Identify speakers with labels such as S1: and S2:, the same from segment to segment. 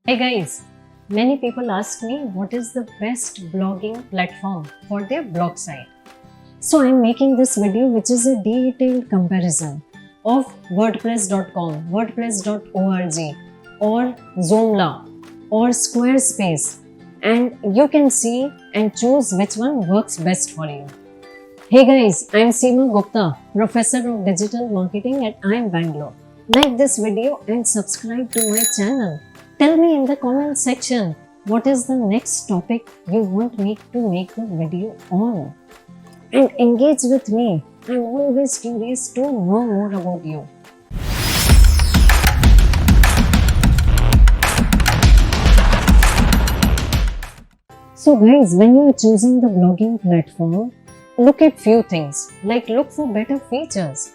S1: Hey guys, many people ask me what is the best blogging platform for their blog site. So I'm making this video which is a detailed comparison of WordPress.com, WordPress.org or Zoomla or Squarespace, and you can see and choose which one works best for you. Hey guys, I'm Seema Gupta, Professor of Digital Marketing at IIM Bangalore. Like this video and subscribe to my channel. Tell me in the comment section what is the next topic you want me to make the video on. And engage with me. I'm always curious to know more about you. So guys, when you are choosing the blogging platform, look at few things, like look for better features.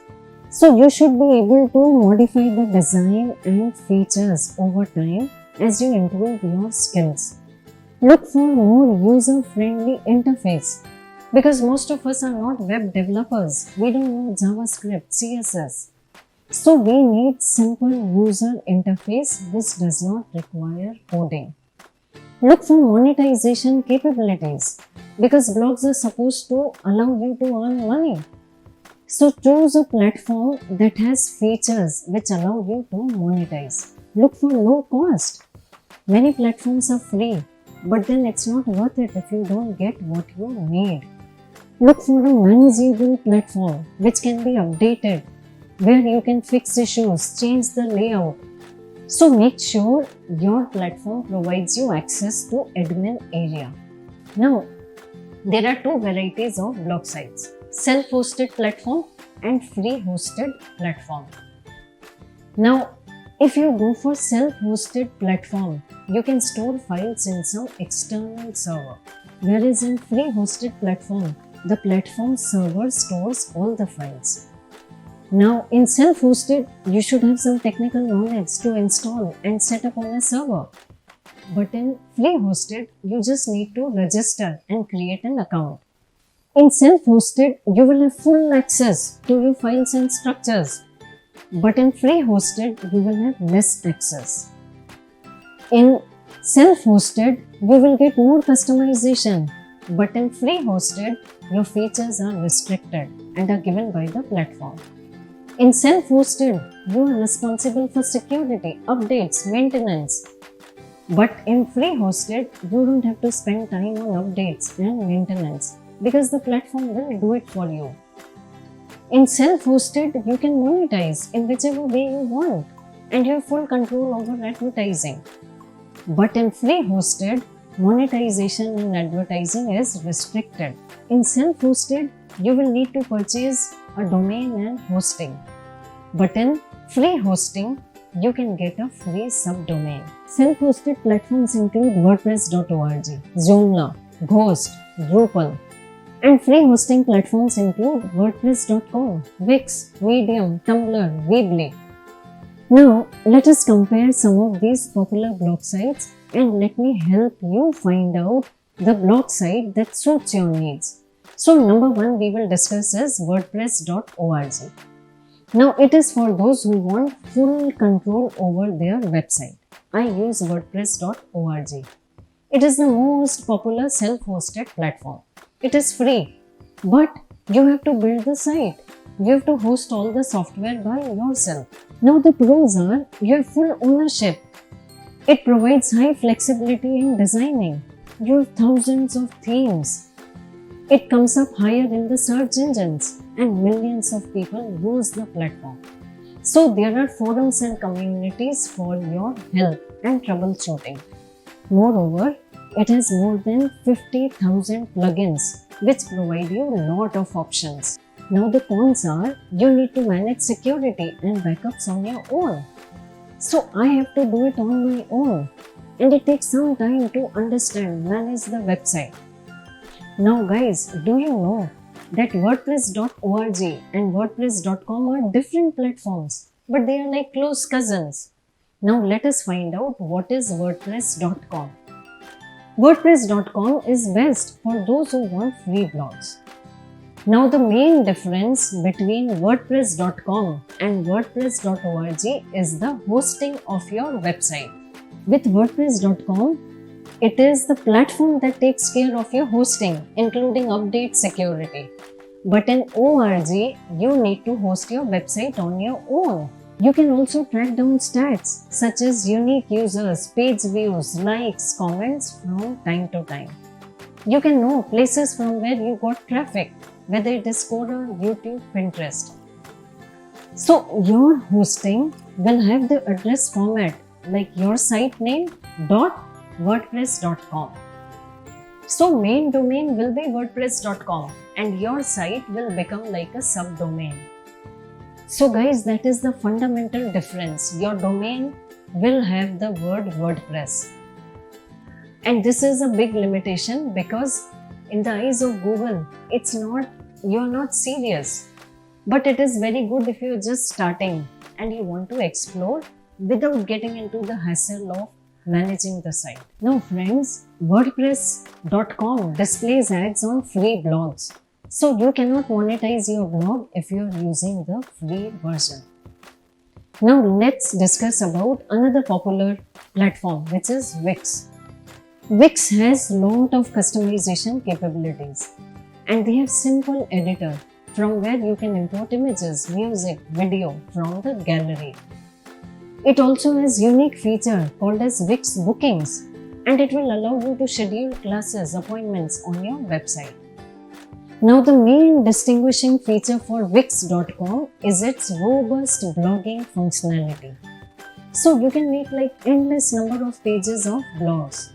S1: So you should be able to modify the design and features over time as you improve your skills. Look for more user-friendly interface, because most of us are not web developers. We don't know JavaScript, CSS. So we need simple user interface which does not require coding. Look for monetization capabilities, because blogs are supposed to allow you to earn money. So choose a platform that has features which allow you to monetize. Look for low cost. Many platforms are free, but then it's not worth it if you don't get what you need. Look for a manageable platform which can be updated, where you can fix issues, change the layout. So make sure your platform provides you access to admin area. Now, there are two varieties of blog sites: self-hosted platform and free hosted platform. Now, if you go for self-hosted platform, you can store files in some external server, whereas in free hosted platform, the platform server stores all the files. Now, in self-hosted, you should have some technical knowledge to install and set up on a server. But in free hosted, you just need to register and create an account. In self-hosted, you will have full access to your files and structures. But in free hosted, you will have less access. In self-hosted, you will get more customization. But in free hosted, your features are restricted and are given by the platform. In self-hosted, you are responsible for security, updates, maintenance. But in free hosted, you don't have to spend time on updates and maintenance, because the platform will do it for you. In self-hosted, you can monetize in whichever way you want, and you have full control over advertising. But in free hosted, monetization and advertising is restricted. In self-hosted, you will need to purchase a domain and hosting. But in free hosting, you can get a free subdomain. Self-hosted platforms include WordPress.org, Zoomla, Ghost, Drupal. And free hosting platforms include WordPress.com, Wix, Medium, Tumbler, Weebly. Now, let us compare some of these popular blog sites and let me help you find out the blog site that suits your needs. So, number one we will discuss is WordPress.org. Now, it is for those who want full control over their website. I use WordPress.org. It is the most popular self-hosted platform. It is free, but you have to build the site. You have to host all the software by yourself. Now the pros are you have full ownership. It provides high flexibility in designing. You have thousands of themes. It comes up higher in the search engines and millions of people use the platform. So there are forums and communities for your help and troubleshooting. Moreover, it has more than 50,000 plugins which provide you a lot of options. Now the cons are you need to manage security and backups on your own. So I have to do it on my own, and it takes some time to understand, manage the website. Now guys, do you know that WordPress.org and WordPress.com are different platforms, but they are like close cousins. Now let us find out what is WordPress.com. WordPress.com is best for those who want free blogs. Now the main difference between WordPress.com and WordPress.org is the hosting of your website. With WordPress.com, it is the platform that takes care of your hosting, including update security. But in ORG, you need to host your website on your own. You can also track down stats such as unique users, page views, likes, comments from time to time. You can know places from where you got traffic, whether it is Quora, YouTube, Pinterest. So your hosting will have the address format like your site name .wordpress.com. So main domain will be WordPress.com and your site will become like a subdomain. So guys, that is the fundamental difference. Your domain will have the word WordPress. And this is a big limitation because in the eyes of Google, you're not serious. But it is very good if you're just starting and you want to explore without getting into the hassle of managing the site. Now friends, WordPress.com displays ads on free blogs. So you cannot monetize your blog if you're using the free version. Now let's discuss about another popular platform, which is Wix. Wix has lot of customization capabilities and they have simple editor from where you can import images, music, video from the gallery. It also has unique feature called as Wix Bookings and it will allow you to schedule classes, appointments on your website. Now the main distinguishing feature for Wix.com is its robust blogging functionality. So you can make like endless number of pages of blogs.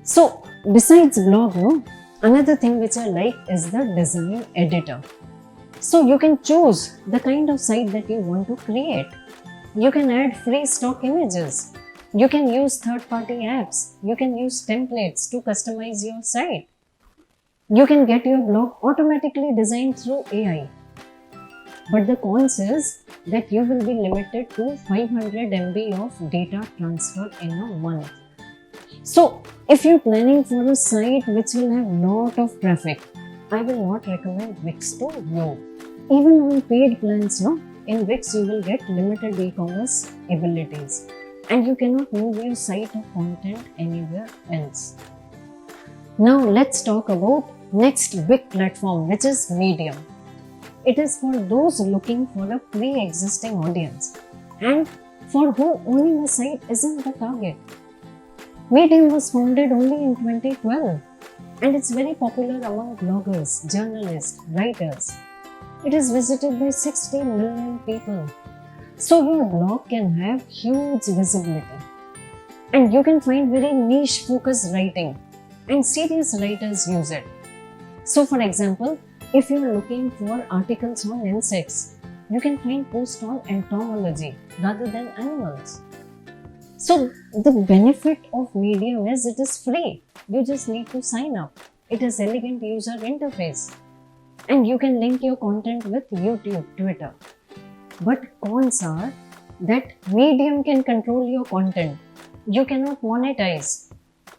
S1: So besides blog, another thing which I like is the design editor. So you can choose the kind of site that you want to create. You can add free stock images. You can use third-party apps. You can use templates to customize your site. You can get your blog automatically designed through AI. But the cons is that you will be limited to 500 MB of data transfer in a month. So if you're planning for a site which will have lot of traffic, I will not recommend Wix to you. Even on paid plans, in Wix you will get limited e-commerce abilities and you cannot move your site or content anywhere else. Now let's talk about next big platform, which is Medium. It is for those looking for a pre-existing audience and for whom owning a site isn't the target. Medium was founded only in 2012 and it's very popular among bloggers, journalists, writers. It is visited by 60 million people. So your blog can have huge visibility and you can find very niche focused writing and serious writers use it. So for example, if you are looking for articles on insects, you can find posts on entomology rather than animals. So the benefit of Medium is it is free. You just need to sign up. It has elegant user interface and you can link your content with YouTube, Twitter. But cons are that Medium can control your content. You cannot monetize.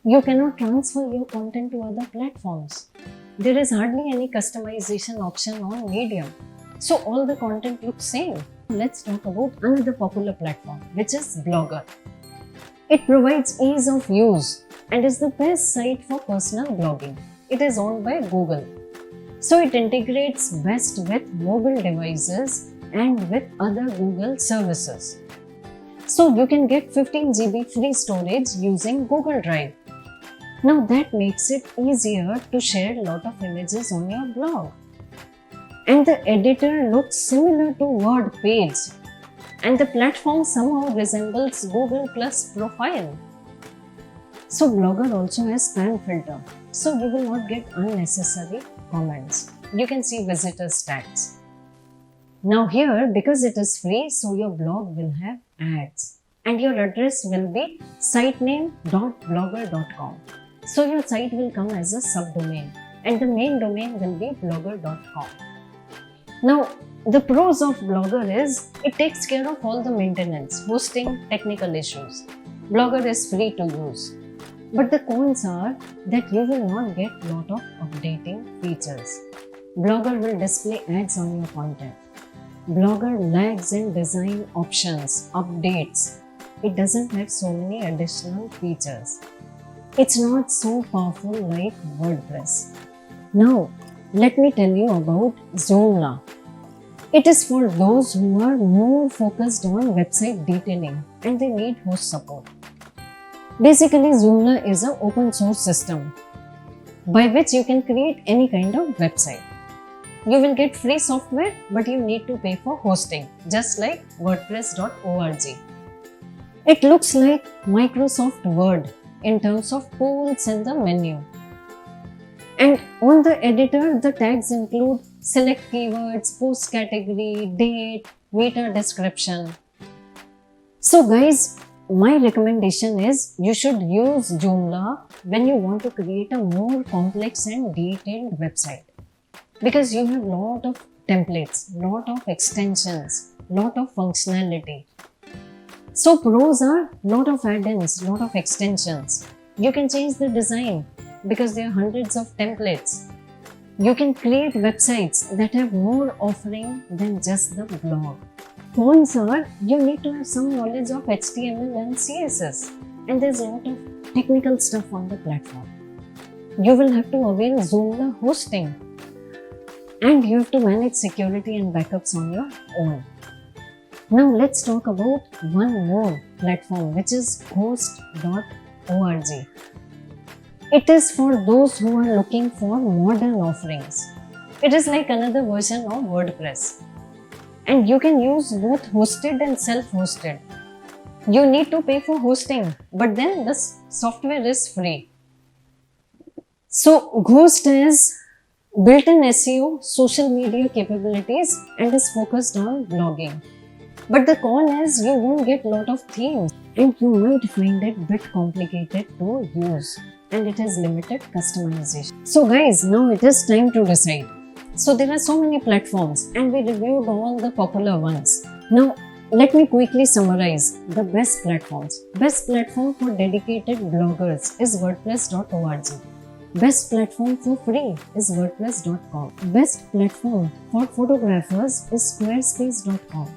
S1: You cannot transfer your content to other platforms. There is hardly any customization option on Medium. So all the content looks same. Let's talk about another popular platform, which is Blogger. It provides ease of use and is the best site for personal blogging. It is owned by Google. So it integrates best with mobile devices and with other Google services. So you can get 15 GB free storage using Google Drive. Now that makes it easier to share a lot of images on your blog. And the editor looks similar to Word page. And the platform somehow resembles Google Plus profile. So Blogger also has spam filter. So you will not get unnecessary comments. You can see visitor stats. Now here, because it is free, so your blog will have ads. And your address will be sitename.blogger.com. So your site will come as a subdomain and the main domain will be blogger.com. Now the pros of Blogger is it takes care of all the maintenance, hosting, technical issues. Blogger is free to use. But the cons are that you will not get lot of updating features. Blogger will display ads on your content. Blogger lags in design options, updates. it doesn't have so many additional features. It's not so powerful like WordPress. Now, let me tell you about Zoomla. It is for those who are more focused on website detailing and they need host support. Basically, Zoomla is an open source system by which you can create any kind of website. You will get free software, but you need to pay for hosting, just like WordPress.org. It looks like Microsoft Word in terms of tools and the menu. And on the editor, the tags include select keywords, post category, date, meta description. So guys, my recommendation is you should use Joomla when you want to create a more complex and detailed website. Because you have lot of templates, lot of extensions, lot of functionality. So pros are lot of add-ins, lot of extensions. You can change the design because there are hundreds of templates. You can create websites that have more offering than just the blog. Cons are you need to have some knowledge of HTML and CSS, and there's a lot of technical stuff on the platform. You will have to avail Zoomla hosting, and you have to manage security and backups on your own. Now let's talk about one more platform, which is host.org. It is for those who are looking for modern offerings. It is like another version of WordPress. And you can use both hosted and self-hosted. You need to pay for hosting, but then the software is free. So Ghost has built-in SEO, social media capabilities and is focused on blogging. But the con is you won't get a lot of themes and you might find it a bit complicated to use, and it has limited customization. So guys, now it is time to decide. So there are so many platforms and we reviewed all the popular ones. Now let me quickly summarize the best platforms. Best platform for dedicated bloggers is WordPress.org. Best platform for free is WordPress.com. Best platform for photographers is Squarespace.com.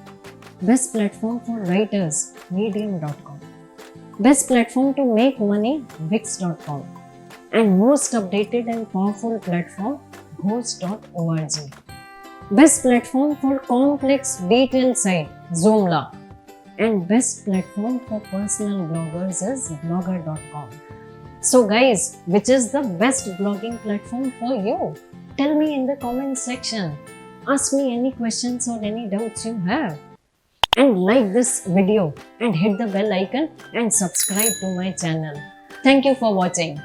S1: Best platform for writers, Medium.com. Best platform to make money, Wix.com. And most updated and powerful platform, Host.org. Best platform for complex detailed site, Zoomla. And best platform for personal bloggers is Blogger.com. So guys, which is the best blogging platform for you? Tell me in the comment section. Ask me any questions or any doubts you have. And like this video and hit the bell icon and subscribe to my channel. Thank you for watching.